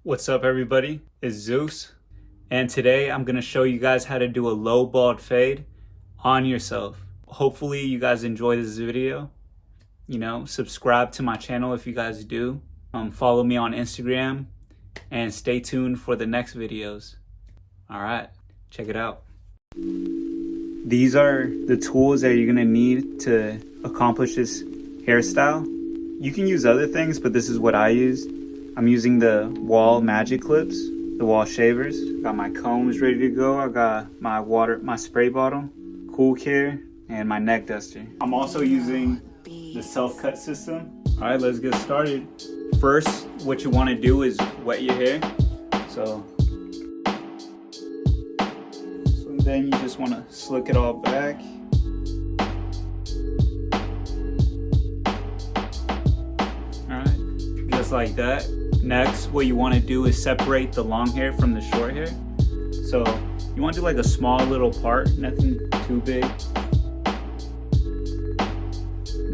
What's up, everybody? It's Zeus, and today I'm going to show you guys how to do a low bald fade on yourself. Hopefully you guys enjoy this video. Subscribe to my channel if you guys do. Follow me on Instagram and stay tuned for the next videos. All right, check it out. These are the tools that you're going to need to accomplish this hairstyle. You can use other things, but this is what I used. I'm using the wall magic clips, the wall shavers. Got my combs ready to go. I got my spray bottle, cool care, and my neck duster. I'm also using the self-cut system. All right, let's get started. First, what you want to do is wet your hair. So then you just want to slick it all back. All right, just like that. Next, what you want to do is separate the long hair from the short hair. So you want to do like a small little part, nothing too big.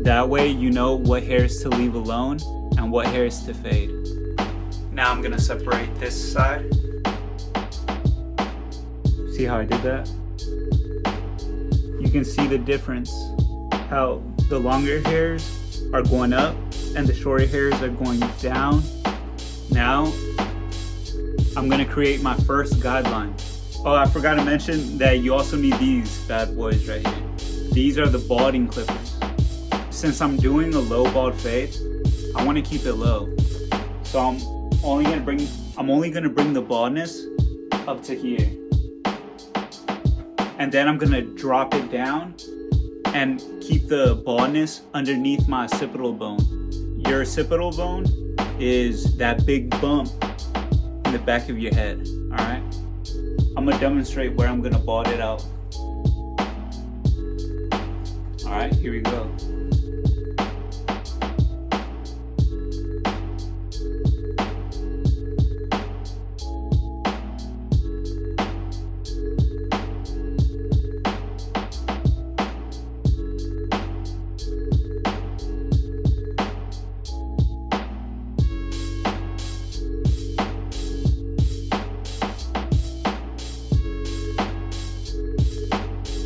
That way you know what hairs to leave alone and what hairs to fade. Now I'm going to separate this side. See how I did that? You can see the difference, how the longer hairs are going up and the shorter hairs are going down. Now, I'm gonna create my first guideline. Oh, I forgot to mention that you also need these bad boys right here. These are the balding clippers. Since I'm doing a low bald fade, I want to keep it low. So I'm only gonna bring the baldness up to here. And then I'm gonna drop it down and keep the baldness underneath my occipital bone. Your occipital bone is that big bump in the back of your head. All right, I'm gonna demonstrate where I'm gonna bald it out. All right, here we go.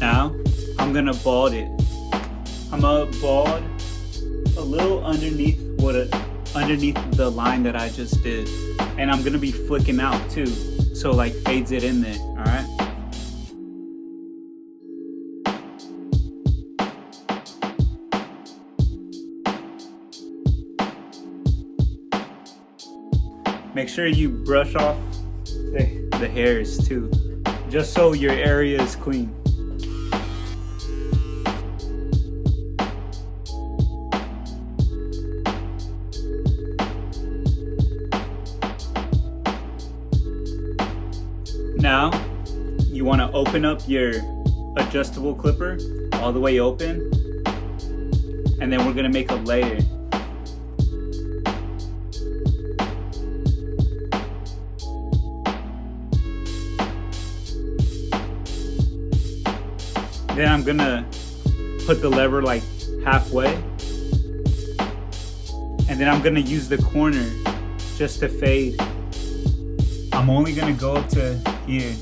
Now, I'm gonna bald it. I'm gonna bald a little underneath the line that I just did. And I'm gonna be flicking out too. So like fades it in there, all right? Make sure you brush off the hairs too, just so your area is clean. Now, you want to open up your adjustable clipper all the way open, and then we're going to make a layer. Then I'm going to put the lever like halfway, and then I'm going to use the corner just to fade. I'm only going to go up to here.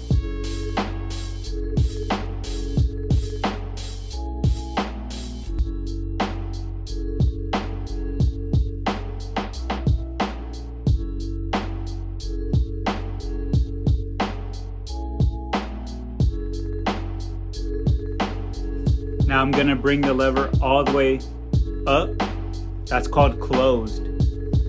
Now I'm going to bring the lever all the way up. That's called closed.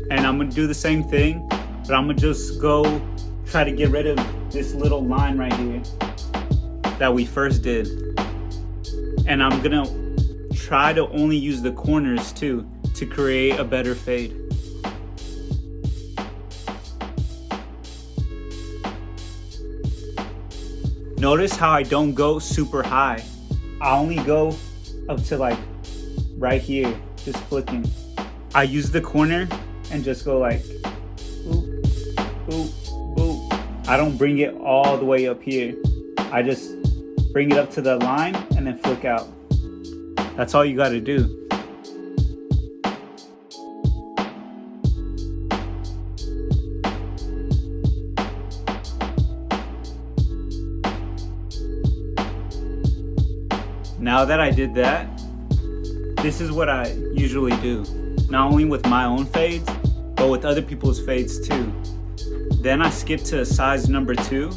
And I'm going to do the same thing, but I'm going to just go try to get rid of this little line right here that we first did. And I'm gonna try to only use the corners too to create a better fade. Notice how I don't go super high. I only go up to like right here, just flicking. I use the corner and just go like oop, oop, oop. I don't bring it all the way up here. I just bring it up to the line and then flick out. That's all you gotta do. Now that I did that, this is what I usually do. Not only with my own fades, but with other people's fades too. Then I skip to size number 2.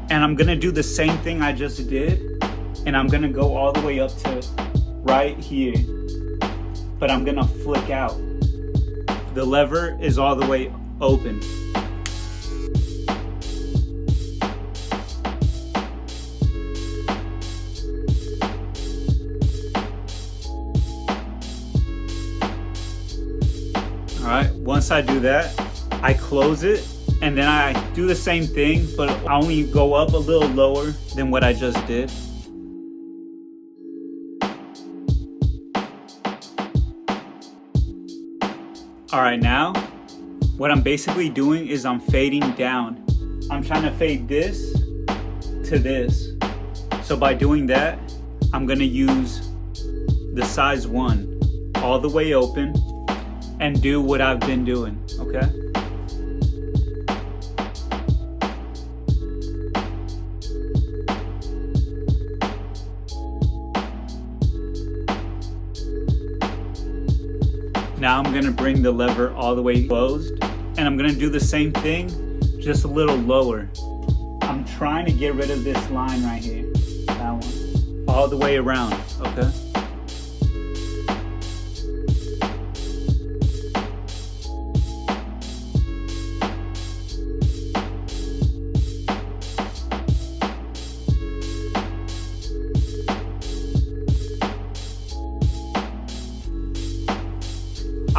And I'm gonna do the same thing I just did. And I'm gonna go all the way up to right here. But I'm gonna flick out. The lever is all the way open. Alright, once I do that, I close it, and then I do the same thing, but I only go up a little lower than what I just did. Alright, now, what I'm basically doing is I'm fading down. I'm trying to fade this to this. So by doing that, I'm gonna use the size 1 all the way open and do what I've been doing, okay? Now I'm gonna bring the lever all the way closed, and I'm gonna do the same thing, just a little lower. I'm trying to get rid of this line right here, that one, all the way around, okay?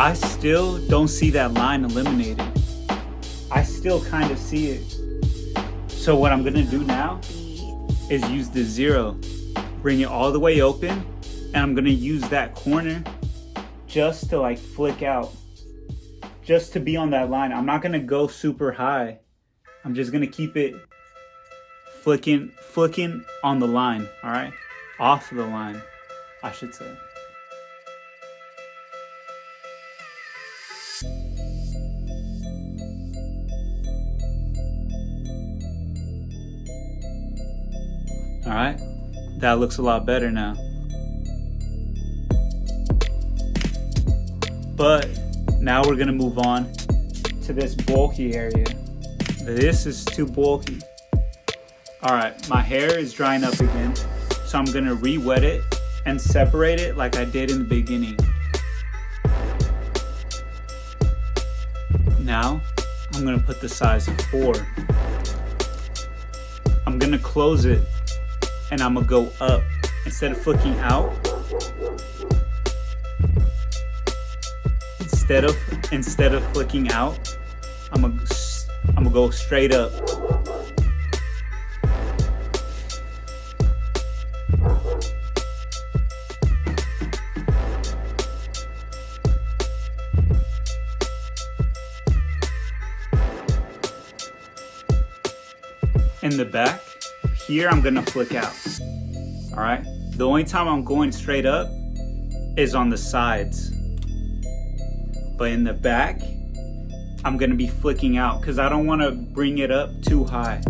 I still don't see that line eliminated. I still kind of see it. So what I'm gonna do now is use the 0, bring it all the way open, and I'm gonna use that corner just to like flick out, just to be on that line. I'm not gonna go super high. I'm just gonna keep it flicking on the line, all right? Off the line, I should say. All right, that looks a lot better now. But now we're gonna move on to this bulky area. This is too bulky. All right, my hair is drying up again, so I'm gonna re-wet it and separate it like I did in the beginning. Now, I'm gonna put the size 4. I'm gonna close it, and I'm gonna go up. Instead of flicking out, instead of flicking out, I'm gonna go straight up. In the back, here I'm gonna flick out, all right? The only time I'm going straight up is on the sides. But in the back, I'm gonna be flicking out because I don't wanna bring it up too high.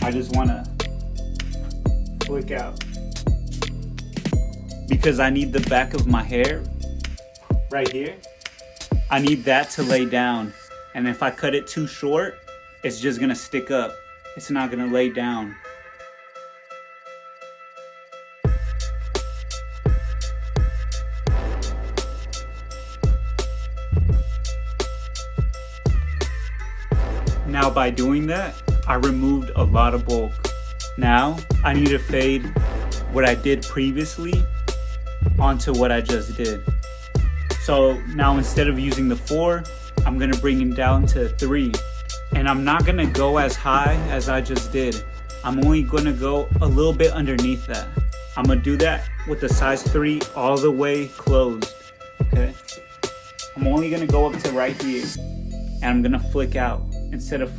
I just wanna flick out. Because I need the back of my hair, right here, I need that to lay down. And if I cut it too short, it's just gonna stick up. It's not gonna lay down. Now by doing that, I removed a lot of bulk. Now I need to fade what I did previously onto what I just did. So now instead of using the 4, I'm gonna bring it down to 3. And I'm not gonna go as high as I just did. I'm only gonna go a little bit underneath that. I'm gonna do that with the size 3 all the way closed, okay? I'm only gonna go up to right here, and I'm gonna flick out. Instead of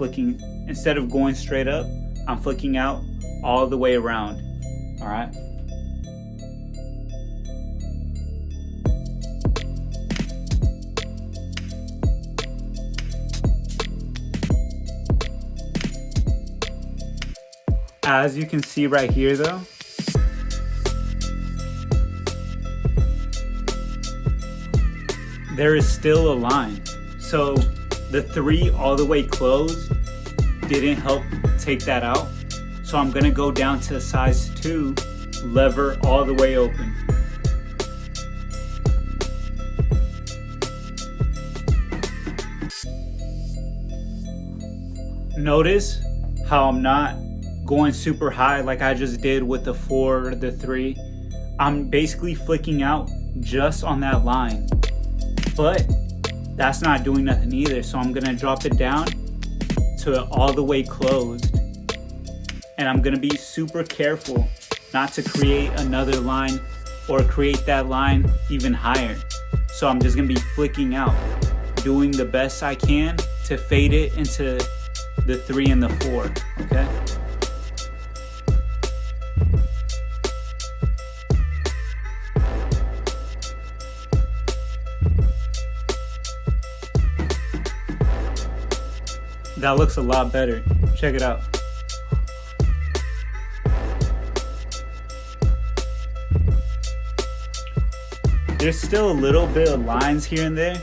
going straight up, I'm flicking out all the way around, all right? As you can see right here though, there is still a line. So the 3 all the way closed didn't help take that out. So I'm gonna go down to size 2, lever all the way open. Notice how I'm not going super high like I just did with the 4 or the 3. I'm basically flicking out just on that line, but that's not doing nothing either. So I'm gonna drop it down to all the way closed, and I'm gonna be super careful not to create another line or create that line even higher. So I'm just gonna be flicking out, doing the best I can to fade it into the 3 and the 4, okay? That looks a lot better. Check it out. There's still a little bit of lines here and there,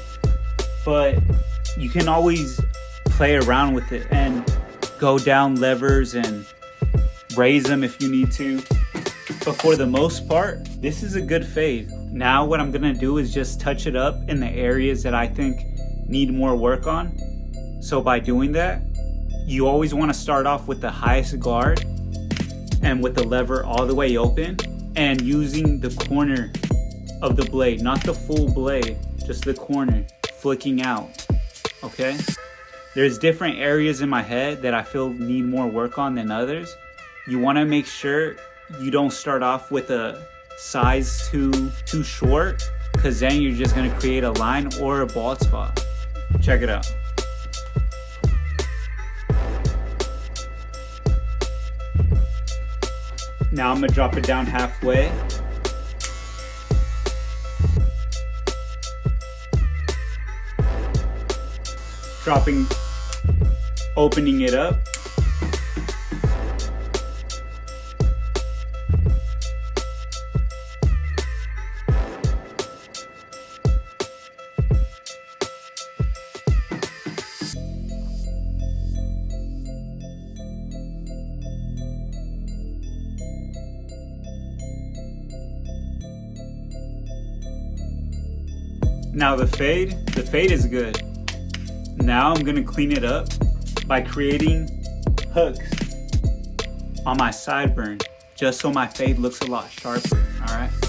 but you can always play around with it and go down levers and raise them if you need to. But for the most part, this is a good fade. Now what I'm gonna do is just touch it up in the areas that I think need more work on. So by doing that, you always want to start off with the highest guard and with the lever all the way open, and using the corner of the blade, not the full blade, just the corner, flicking out, okay? There's different areas in my head that I feel need more work on than others. You want to make sure you don't start off with a size too short, because then you're just going to create a line or a bald spot. Check it out. Now I'm gonna drop it down halfway. Opening it up. Now the fade is good. Now I'm gonna clean it up by creating hooks on my sideburn, just so my fade looks a lot sharper, all right?